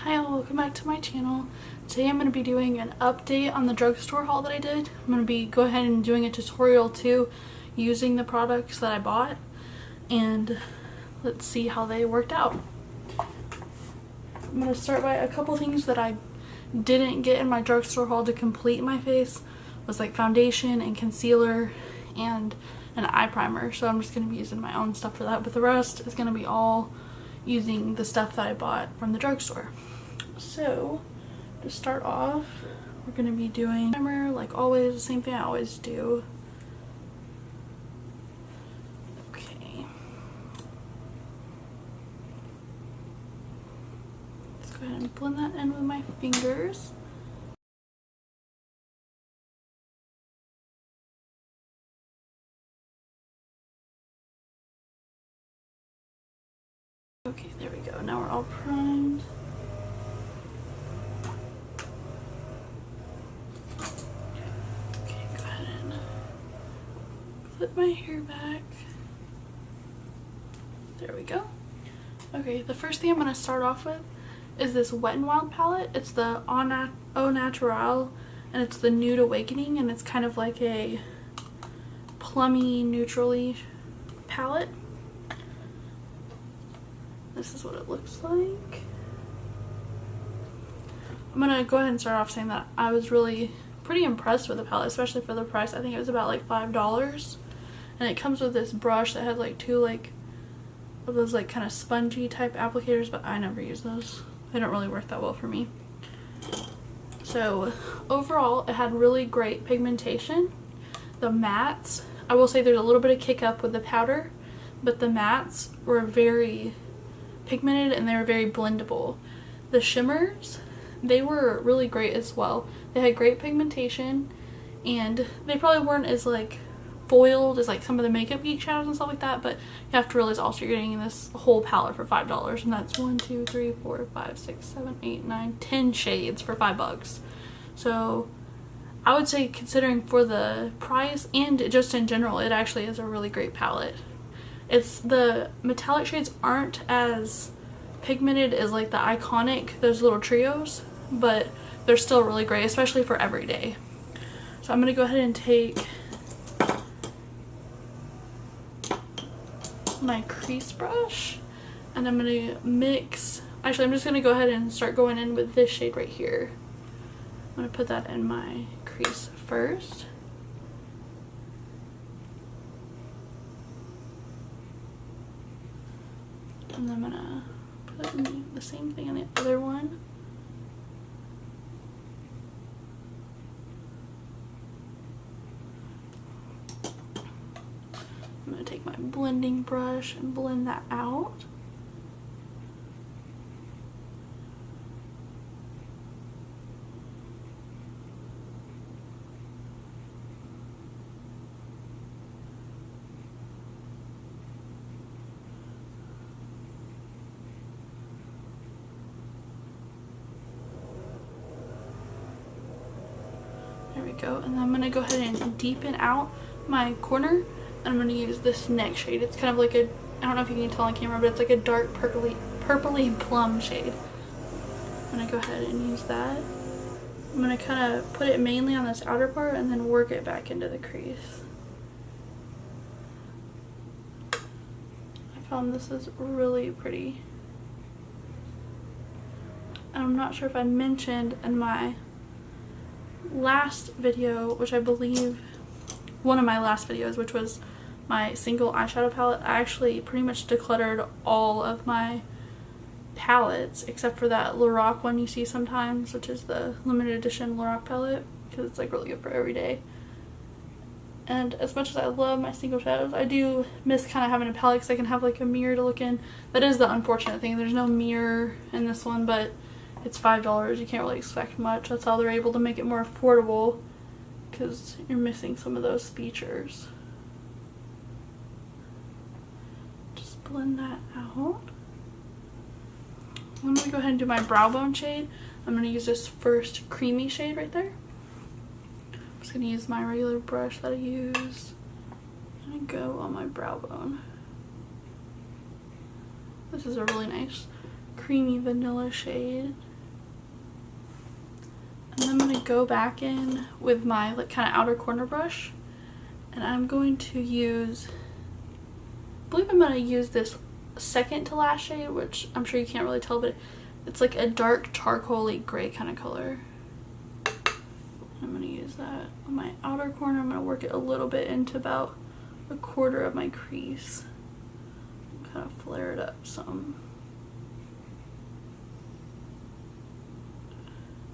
Hi all, welcome back to my channel. Today I'm going to be doing an update on the drugstore haul that I did. I'm going to be go ahead and doing a tutorial too using the products that I bought, and let's see how they worked out. I'm going to start by a couple things that I didn't get in my drugstore haul to complete my face. Was like foundation and concealer and an eye primer, so I'm just going to be using my own stuff for that, but the rest is going to be all using the stuff that I bought from the drugstore. So to start off, we're going to be doing primer like always, the same thing I always do. Okay, let's go ahead and blend that in with my fingers. Okay, there we go. Now we're all primed. Okay, go ahead and flip my hair back. There we go. Okay, the first thing I'm going to start off with is this Wet n Wild palette. It's the Au Naturel, and it's the Nude Awakening, and it's kind of like a plummy, neutrally palette. This is what it looks like. I'm gonna go ahead and start off saying that I was really pretty impressed with the palette, especially for the price. I think it was about like $5, and it comes with this brush that has like two of those like kind of spongy type applicators, but I never use those. They don't really work that well for me. So overall, it had really great pigmentation. The mattes, I will say there's a little bit of kick up with the powder, but the mattes were very pigmented and they were very blendable. The shimmers, they were really great as well. They had great pigmentation, and they probably weren't as like foiled as like some of the Makeup Geek shadows and stuff like that, but you have to realize also you're getting this whole palette for $5, and that's 1, 2, 3, 4, 5, 6, 7, 8, 9, 10 shades for $5. So I would say, considering for the price and just in general, it actually is a really great palette. It's the metallic shades aren't as pigmented as like the iconic, those little trios, but they're still really great, especially for everyday. So I'm going to go ahead and take my crease brush, and I'm going to mix, actually I'm just going to go ahead and start going in with this shade right here. I'm going to put that in my crease first. And then I'm gonna put in the same thing on the other one. I'm gonna take my blending brush and blend that out. There we go, and then I'm going to go ahead and deepen out my corner, and I'm going to use this next shade. It's kind of like a, I don't know if you can tell on camera, but it's like a dark purpley plum shade. I'm going to go ahead and use that. I'm going to kind of put it mainly on this outer part and then work it back into the crease. I found this is really pretty. And I'm not sure if I mentioned in my last video, which I believe one of my last videos, which was my single eyeshadow palette, I actually pretty much decluttered all of my palettes except for that Lorac one you see sometimes, which is the limited edition Lorac palette, because it's like really good for every day. And as much as I love my single shadows, I do miss kind of having a palette because I can have like a mirror to look in. That is the unfortunate thing. There's no mirror in this one, but it's $5. You can't really expect much. That's how they're able to make it more affordable, because you're missing some of those features. Just blend that out. I'm going to go ahead and do my brow bone shade. I'm going to use this first creamy shade right there. I'm just going to use my regular brush that I use and go on my brow bone. This is a really nice creamy vanilla shade. And I'm going to go back in with my like kind of outer corner brush, and I'm going to use, I believe I'm going to use this second to last shade, which I'm sure you can't really tell, but it's like a dark charcoaly gray kind of color. I'm going to use that on my outer corner. I'm going to work it a little bit into about a quarter of my crease. Kind of flare it up some.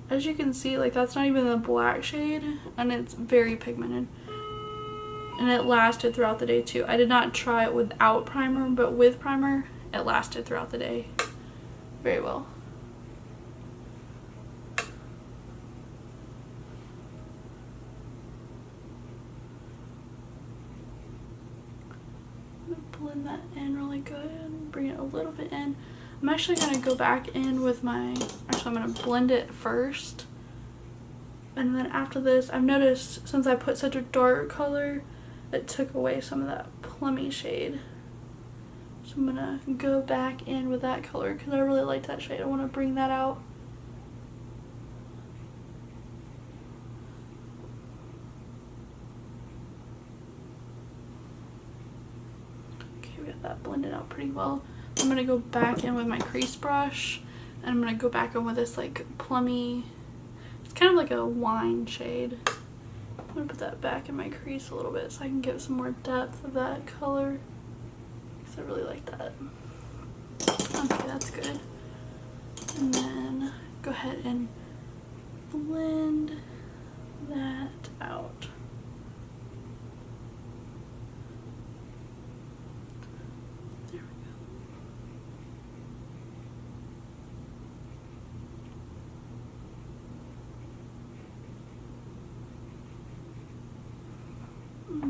As you can see, like that's not even the black shade, and it's very pigmented. And it lasted throughout the day too. I did not try it without primer, but with primer, it lasted throughout the day very well. I'm gonna blend that in really good and bring it a little bit in. I'm actually going to go back in with my, actually I'm going to blend it first, and then after this I've noticed since I put such a dark color it took away some of that plummy shade, so I'm going to go back in with that color because I really like that shade. I want to bring that out. Okay, we got that blended out pretty well. I'm going to go back in with my crease brush, and I'm going to go back in with this like plummy, it's kind of like a wine shade. I'm going to put that back in my crease a little bit so I can get some more depth of that color, because I really like that. Okay, that's good. And then go ahead and blend that out.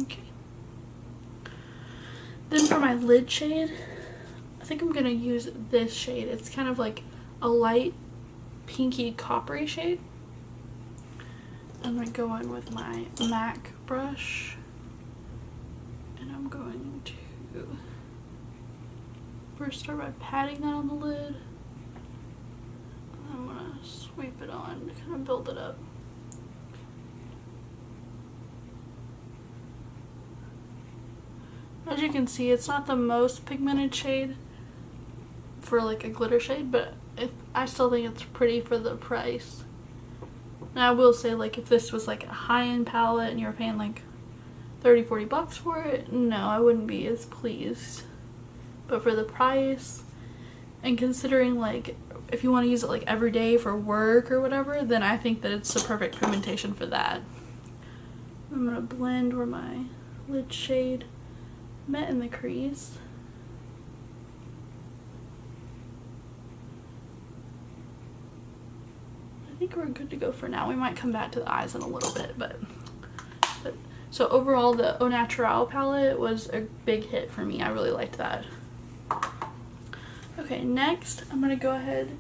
Okay. Then for my lid shade, I think I'm gonna use this shade. It's kind of like a light pinky coppery shade. I'm gonna go in with my MAC brush, and I'm going to first start by patting that on the lid. And I'm gonna sweep it on to kind of build it up. As you can see, it's not the most pigmented shade for like a glitter shade, but I still think it's pretty for the price. And I will say, like, if this was like a high-end palette and you were paying like 30-40 bucks for it, no, I wouldn't be as pleased. But for the price, and considering like if you want to use it like every day for work or whatever, then I think that it's the perfect pigmentation for that. I'm gonna blend where my lid shade met in the crease. I think we're good to go for now. We might come back to the eyes in a little bit, but so overall the Au Naturel palette was a big hit for me. I really liked that. Okay, next I'm gonna go ahead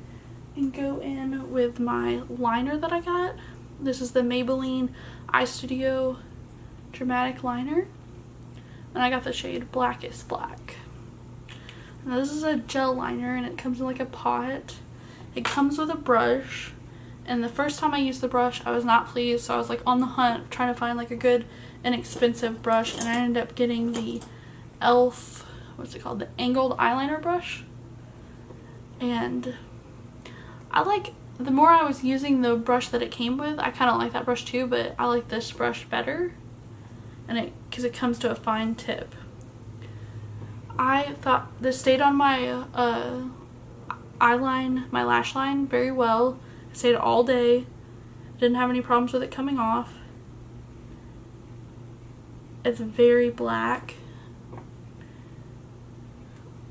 and go in with my liner that I got. This is the Maybelline Eye Studio Dramatic Liner, and I got the shade Blackest Black. Now this is a gel liner, and it comes in like a pot. It comes with a brush, and the first time I used the brush I was not pleased, so I was like on the hunt trying to find like a good inexpensive brush, and I ended up getting the e.l.f. what's it called, the angled eyeliner brush. And I like, the more I was using the brush that it came with, I kind of like that brush too, but I like this brush better, and because it comes to a fine tip. I thought this stayed on my eyeline, my lash line very well. It stayed all day. Didn't have any problems with it coming off. It's very black.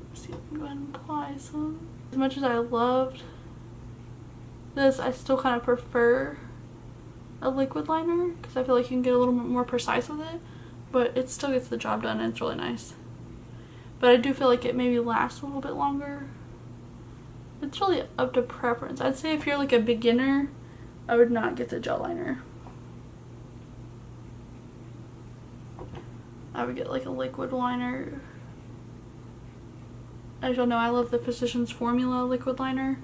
Let's see if I can go ahead and apply some. As much as I loved this, I still kind of prefer a liquid liner because I feel like you can get a little more precise with it, but it still gets the job done and it's really nice. But I do feel like it maybe lasts a little bit longer. It's really up to preference. I'd say if you're like a beginner, I would not get the gel liner. I would get like a liquid liner. As you'll know, I love the Physicians Formula liquid liner,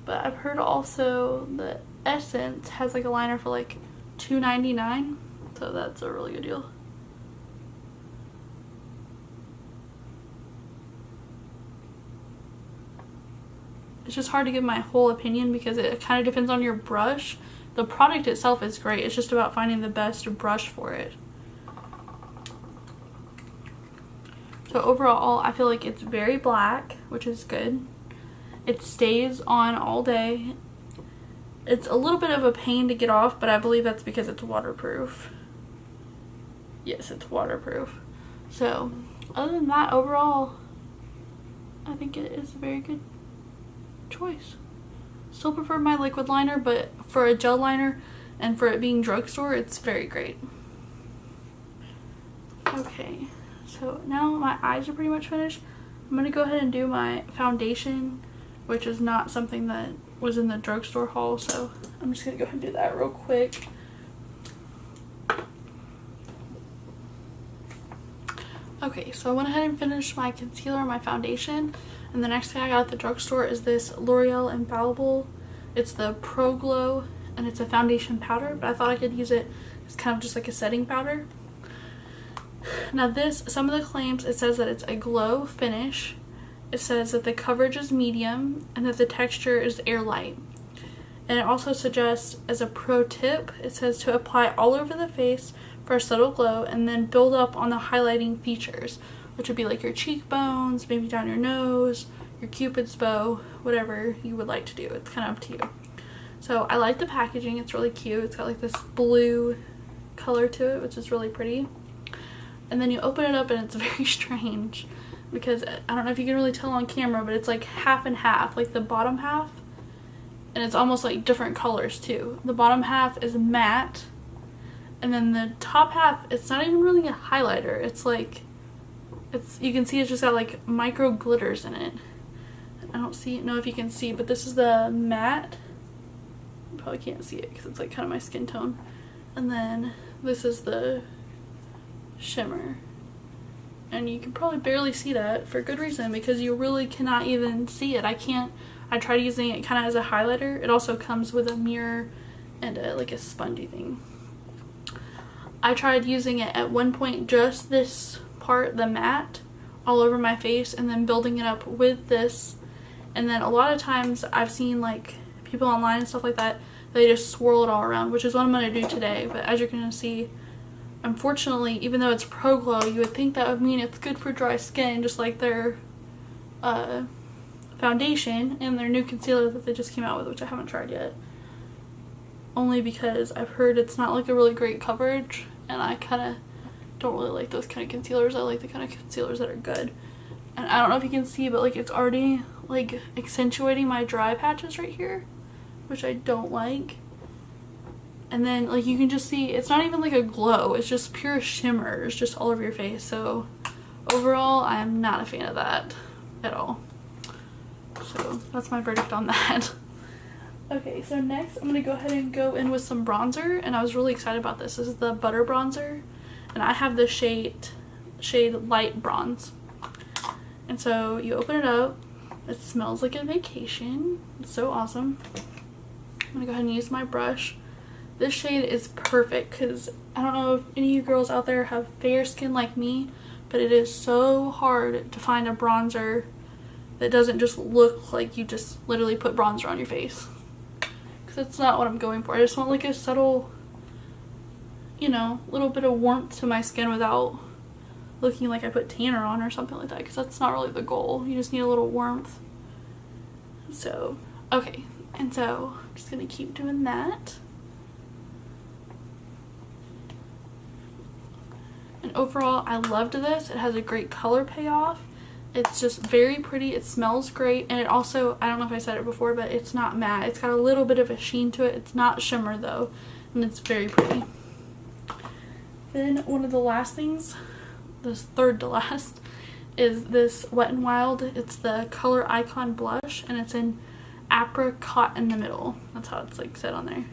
but I've heard also that Essence has like a liner for like $2.99, so that's a really good deal. It's just hard to give my whole opinion because it kind of depends on your brush. The product itself is great. It's just about finding the best brush for it. So overall, I feel like it's very black, which is good. It stays on all day. It's a little bit of a pain to get off, but I believe that's because it's waterproof. Yes, it's waterproof. So other than that, overall, I think it is a very good choice. Still prefer my liquid liner, but for a gel liner and for it being drugstore, it's very great. Okay, so now my eyes are pretty much finished. I'm gonna go ahead and do my foundation, which is not something that was in the drugstore haul, so I'm just gonna go ahead and do that real quick. Okay, so I went ahead and finished my concealer and my foundation, and the next thing I got at the drugstore is this L'Oreal Infallible. It's the Pro Glow, and it's a foundation powder, but I thought I could use it as kind of just like a setting powder. Now this, some of the claims, it says that it's a glow finish. It says that the coverage is medium and that the texture is airlight. And it also suggests, as a pro tip, it says to apply all over the face for a subtle glow and then build up on the highlighting features, which would be like your cheekbones, maybe down your nose, your cupid's bow, whatever you would like to do. It's kind of up to you. So I like the packaging. It's really cute. It's got like this blue color to it, which is really pretty. And then you open it up and it's very strange because I don't know if you can really tell on camera, but it's like half and half, like the bottom half, and it's almost like different colors too. The bottom half is matte, and then the top half, it's not even really a highlighter. It's like, you can see it's just got like micro glitters in it. I don't know if you can see, but this is the matte. You probably can't see it because it's like kind of my skin tone. And then this is the shimmer. And you can probably barely see that for good reason because you really cannot even see it. I tried using it kind of as a highlighter. It also comes with a mirror and like a spongy thing. I tried using it at one point, just this part, the matte, all over my face, and then building it up with this. And then a lot of times I've seen like people online and stuff like that, they just swirl it all around, which is what I'm going to do today. But as you're going to see, unfortunately, even though it's Pro Glow, you would think that would mean it's good for dry skin, just like their foundation and their new concealer that they just came out with, which I haven't tried yet. Only because I've heard it's not like a really great coverage, and I kind of don't really like those kind of concealers. I like the kind of concealers that are good. And I don't know if you can see, but like it's already like accentuating my dry patches right here, which I don't like. And then like you can just see, it's not even like a glow, it's just pure shimmers just all over your face. So overall, I'm not a fan of that at all. So that's my verdict on that. Okay, so next I'm gonna go ahead and go in with some bronzer, and I was really excited about this. This is the Butter Bronzer, and I have the shade Light Bronze. And so you open it up, it smells like a vacation. It's so awesome. I'm gonna go ahead and use my brush. This shade is perfect because I don't know if any of you girls out there have fair skin like me, but it is so hard to find a bronzer that doesn't just look like you just literally put bronzer on your face. Because that's not what I'm going for. I just want like a subtle, you know, little bit of warmth to my skin without looking like I put tanner on or something like that, because that's not really the goal. You just need a little warmth. So, okay, and so I'm just gonna keep doing that. And overall, I loved this. It has a great color payoff. It's just very pretty. It smells great. And it also, I don't know if I said it before, but it's not matte. It's got a little bit of a sheen to it. It's not shimmer though. And it's very pretty. Then one of the last things, this third to last, is this Wet n Wild. It's the Color Icon Blush, and it's in apricot in the middle. That's how it's like said on there.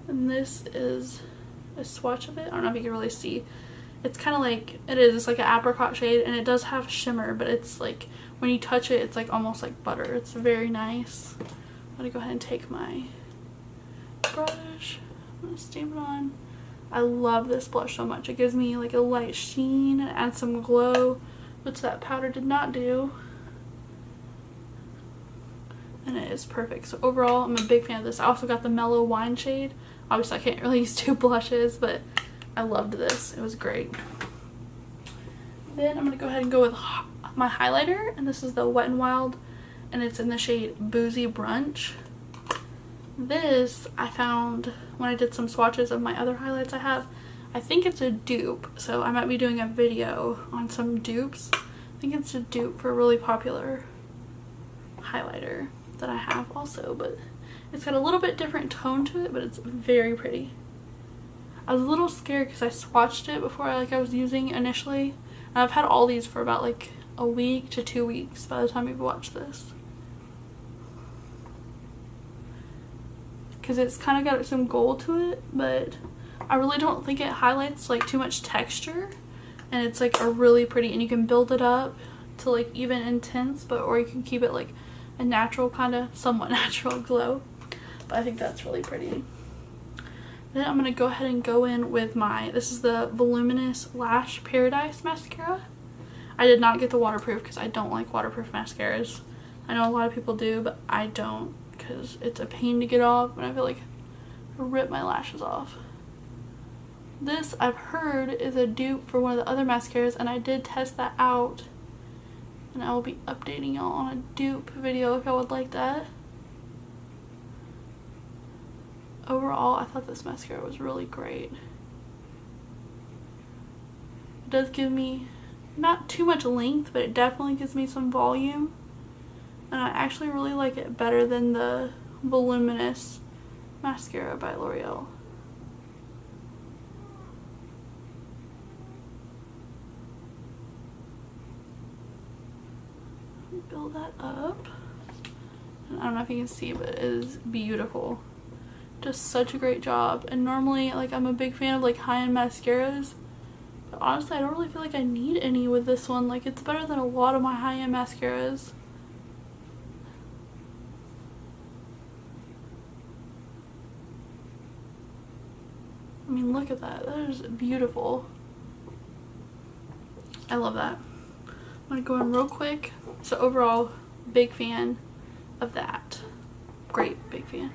And this is a swatch of it. I don't know if you can really see. It's kind of like, it's like an apricot shade, and it does have shimmer, but it's like, when you touch it, it's like almost like butter. It's very nice. I'm gonna go ahead and take my brush. I'm gonna stamp it on. I love this blush so much. It gives me like a light sheen and adds some glow, which that powder did not do. And it is perfect. So overall, I'm a big fan of this. I also got the Mellow Wine shade. Obviously, I can't really use two blushes, but I loved this. It was great. Then I'm going to go ahead and go with my highlighter. And this is the Wet n Wild. And it's in the shade Boozy Brunch. This I found when I did some swatches of my other highlights I have. I think it's a dupe. So I might be doing a video on some dupes. I think it's a dupe for a really popular highlighter that I have also, but it's got a little bit different tone to it, but it's very pretty. I was a little scared because I swatched it before I was using it initially, and I've had all these for about like a week to 2 weeks by the time you've watched this, because it's kind of got some gold to it, but I really don't think it highlights like too much texture, and it's like a really pretty, and you can build it up to like even intense, but or you can keep it like a natural kind of somewhat natural glow. But I think that's really pretty. Then I'm going to go ahead and go in with this is the Voluminous Lash Paradise mascara. I did not get the waterproof because I don't like waterproof mascaras. I know a lot of people do, but I don't because it's a pain to get off and I feel like I rip my lashes off. This I've heard is a dupe for one of the other mascaras, and I did test that out. And I will be updating y'all on a dupe video if y'all would like that. Overall, I thought this mascara was really great. It does give me not too much length, but it definitely gives me some volume. And I actually really like it better than the Voluminous mascara by L'Oreal. Build that up. And I don't know if you can see, but it is beautiful. Just such a great job. And normally, like, I'm a big fan of like high-end mascaras, but honestly I don't really feel like I need any with this one. Like, it's better than a lot of my high-end mascaras. I mean, look at that. That is beautiful. I love that. I'm gonna go in real quick. So overall, big fan of that. Great, big fan.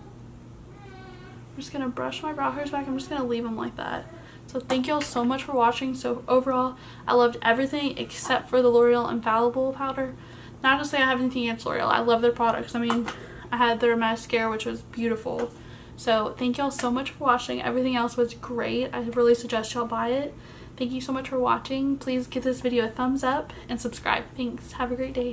I'm just gonna brush my brow hairs back. I'm just gonna leave them like that. So thank y'all so much for watching. So overall, I loved everything except for the L'Oreal Infallible powder. Not to say I have anything against L'Oreal. I love their products. I mean, I had their mascara, which was beautiful. So thank y'all so much for watching. Everything else was great. I really suggest y'all buy it. Thank you so much for watching. Please give this video a thumbs up and subscribe. Thanks. Have a great day.